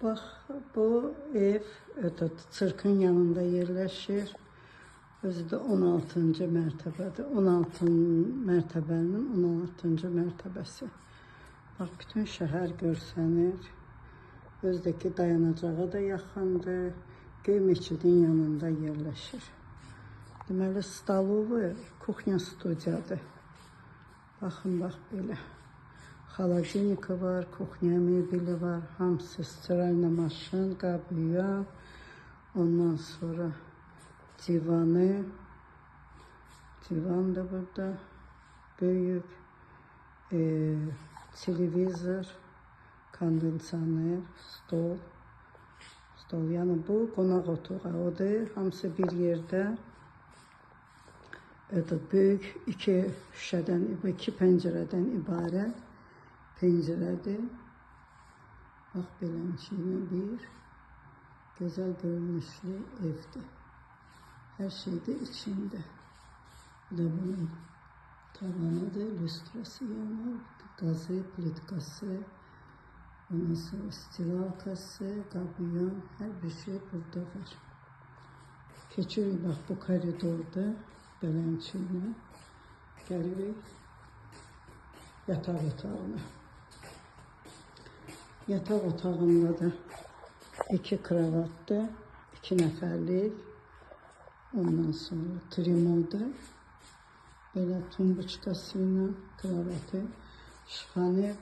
Bax, bu ev çırkın yanında yerləşir. Özü də 16-cı mərtəbədir. 16 mərtəbənin 16-cı mərtəbəsi. Bax, bütün şəhər görsənir. Özdəki dayanacağa da yaxındır. Göy meçidin yanında yerləşir. Deməli, stalovu, kuxnya studiyadır. Baxın, bax belə. Xaladenika var, kuxnya mebeli var, hamısı stiralna maşın, qabıya, ondan sonra divanı, divan da burada, böyük, televizor, kondisioner, stol, yəni bu qonaq otağı odur, hamısı bir yerdə. Böyük iki şüşədən, iki pəncərədən ibarət pəncərədir. Bax, beləncəyə bir gözəl görünüşlü evdir. Hər şey də içində. Bu da bunun tavanıdır, lüstrası yanır, qazı, plitkası, ondan sonra stiralkası, qabıyan, hər bir şey burada var. Keçirik, bax, bu koridorda beləncəyə gəlirik yataq otağına. Yataq otağında da iki kravatdır, 2 nəfərlik. Ondan sonra trimoda, belə tumbuçkası ilə kravatı, şifaner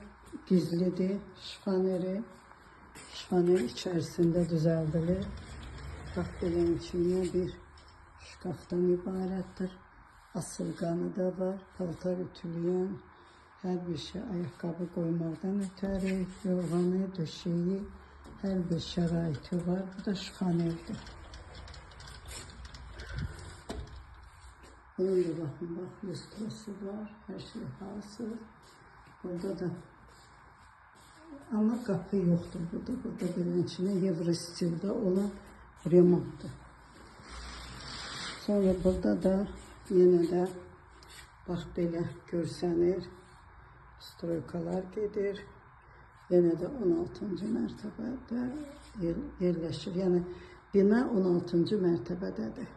gizlidir, şifaner içərisində düzəldilir. Bax, beləncəyə bir şkafdan ibarətdir. Asılqanı da var, paltar ütüləyən, hər bir şey, ayaqqabı qoymaqdan ötəri, yorğanı, döşeyi, hər bir şəraiti var. Bu da şifanerdir. Bunun da baxın, bax, lüstrası var, hər şey hazır. Burada da, amma qapı yoxdur burada. Burada beləncəyə Evrostildə olan remontdur. Sonra burada da yenə də, bax, belə görsənir, stroykalar gedir. Yenə də 16-cı mərtəbədə yerləşir. Yəni, bina 16-cı mərtəbədədir.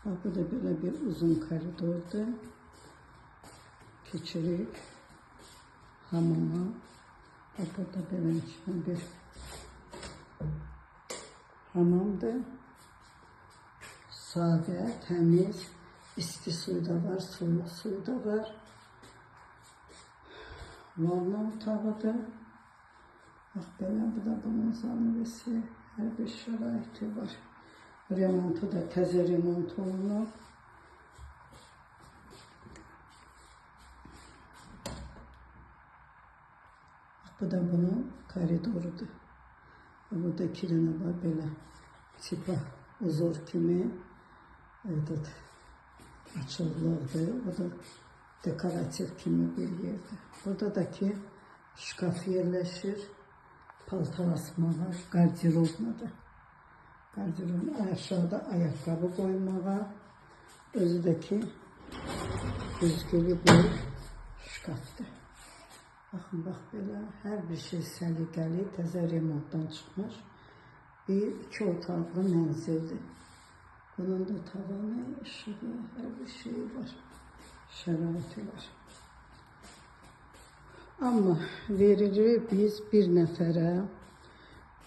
Bax, bu da belə bir uzun koridordur. Keçirik hamama. Bax, burada belə bir hamamdır. Sadə, təmiz, isti suyu da var, soyuq suyu da var. Vanna otağıdır. Bax, belə, bu da bunun zanivesi, hər bir şəraiti var. Remontu da təzə remont olunur. Bu da bunun koridorudur. Burada 2 dənə var, belə tipa uzor kimi açıqlıqdır. O da dekorativ kimi bir yerdir. Burada da ki şkaf yerləşir, paltar asmağa, qardirobadır. Qardirobun aşağıda ayaqqabı qoymağa, özüdəki düzgülü bir şkafdır. Baxın, bax, belə hər bir şey səliqəli, təzə remontdan çıxmış bir 2 otaqlı mənzildir. Bunun da tavanı, işığı, hər bir şey var, şəraiti var. Amma veririk biz bir nəfərə,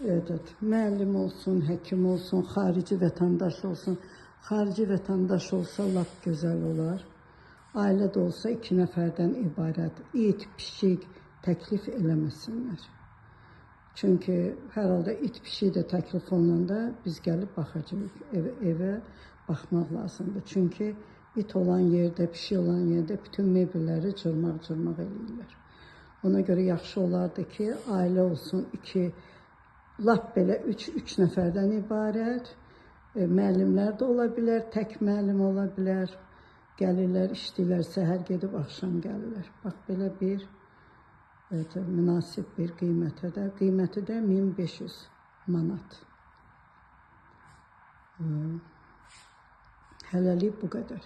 müəllim olsun, həkim olsun, xarici vətəndaş olsun. Xarici vətəndaş olsa lap gözəl olar. Ailə də olsa 2 nəfərdən ibarət. İt, pişik təklif eləməsinlər. Çünki hər halda it, pişik də təklif olunanda biz gəlib baxacağıq. Evə baxmaq lazımdır. Çünki it olan yerdə, pişik olan yerdə bütün mebelləri cırmaq eləyirlər. Ona görə yaxşı olardı ki, ailə olsun 2, lap belə 3 nəfərdən ibarət. Müəllimlər də ola bilər, tək müəllim ola bilər. Gəlirlər, işləyirlər, səhər gedib, axşam gəlirlər. Bax, belə bir münasib bir qiyməti də 1500 manat. Hələlik bu qədər.